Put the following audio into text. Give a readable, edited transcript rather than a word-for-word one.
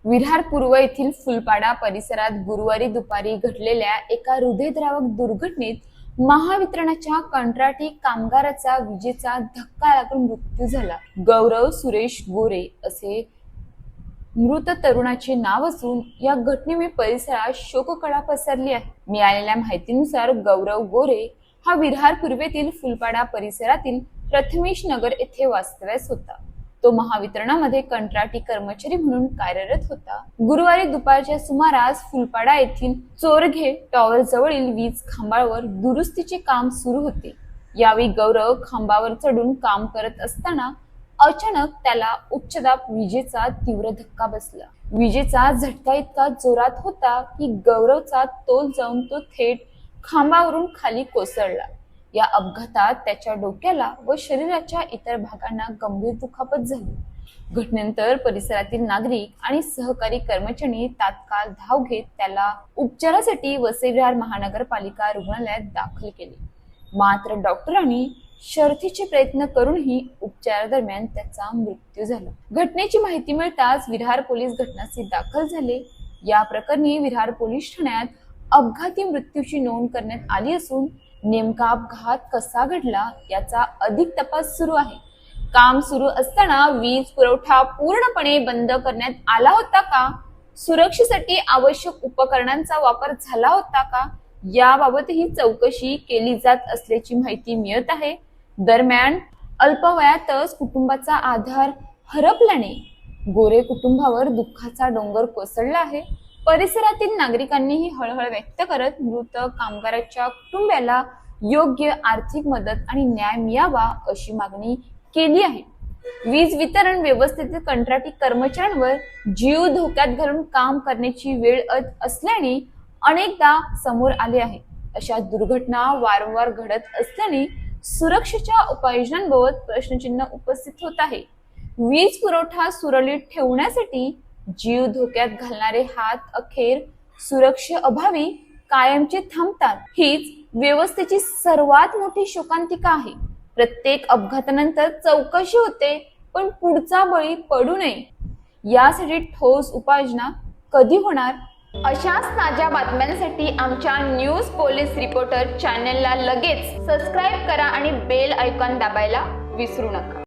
विरार पूर्व येथील फुलपाडा परिसरात गुरुवारी दुपारी घडलेल्या एका हृदयद्रावक दुर्घटनेत महावितरणच्या कंत्राटी कामगाराचा विजेचा धक्का लागून मृत्यू झाला। गौरव सुरेश गोरे असे मृत तरुणाचे नाव असून या घटनेमुळे परिसरात शोककळा पसरली आहे। मिळालेल्या माहितीनुसार गौरव गोरे हा विरार पूर्वेतील फुलपाडा परिसरातील प्रथमेश नगर येथे वास्तव्यास होता। तो महावितरणामध्ये कंत्राटी कर्मचारी म्हणून कार्यरत होता। गुरुवारी दुपारच्या सुमारास फुलपाडा येथील चोरघे टॉवर जवळील वीज खांबावर दुरुस्तीचे काम सुरू होते। यावेळी गौरव खांबावर चढून काम करत असताना अचानक त्याला उच्चदाब विजेचा तीव्र धक्का बसला। विजेचा झटका इतका जोरात होता की गौरवचा तोल जाऊन तो थेट खांबावरून खाली कोसळला। या अपघातात त्याच्या डोक्याला व शरीराच्या इतर भागांना गंभीर दुखापत झाली। घटनेनंतर परिसरातील नागरिक आणि सहकारी कर्मचाऱ्यांनी तात्काळ धाव घेत त्याला उपचारासाठी वसई विरार महानगरपालिका रुग्णालयात दाखल केले। मात्र डॉक्टरांनी शर्थीचे प्रयत्न करूनही उपचारादरम्यान त्याचा मृत्यू झाला। घटनेची माहिती मिळताच विरार पोलीस घटनास्थळी दाखल झाले। या प्रकरणी विरार पोलीस ठाण्यात अपघाती मृत्यूची नोंद करण्यात आली असून नेमका अपघात कसा घडला याचा अधिक तपास सुरू आहे। काम सुरू असताना वीज पुरवठा पूर्णपणे बंद करण्यात आला होता का? सुरक्षेसाठी आवश्यक उपकरणांचा वापर झाला होता का? याबाबतही चौकशी केली जात असल्याची माहिती मिळत आहे। दरम्यान अल्पवयातच कुटुंबाचा आधार हरपल्याने गोरे कुटुंबावर दुःखाचा डोंगर कोसळला आहे। परिसरातील नागरिकांनीही हळहळ व्यक्त करत मृत कामगाराच्या कुटुंबाला योग्य आर्थिक मदत आणि न्याय मिळावा अशी मागणी केली आहे। वीज वितरण व्यवस्थेतील कंत्राटी कर्मचाऱ्यांवर जीव धोक्यात घालून काम करण्याची वेळ असल्याने अनेकदा समोर आले आहे। अशा दुर्घटना वारंवार घडत असल्याने सुरक्षेच्या उपाययोजनांबाबत प्रश्नचिन्ह उपस्थित होत आहे। वीज पुरवठा सुरळीत ठेवण्यासाठी जीव धोक्यात घालणारे हात अखेर सुरक्षेअभावी कायमचे थांबतात, हीच व्यवस्थेची सर्वात मोठी शोकांतिका आहे। प्रत्येक अपघातानंतर चौकशी होते, पण पुढचा बळी पडू नये यासाठी ठोस उपाययोजना कधी होणार? अशाच ताज्या बातम्यांसाठी आमच्या न्यूज पोलीस रिपोर्टर चॅनलला लगेच सबस्क्राईब करा आणि बेल आयकॉन दाबायला विसरू नका।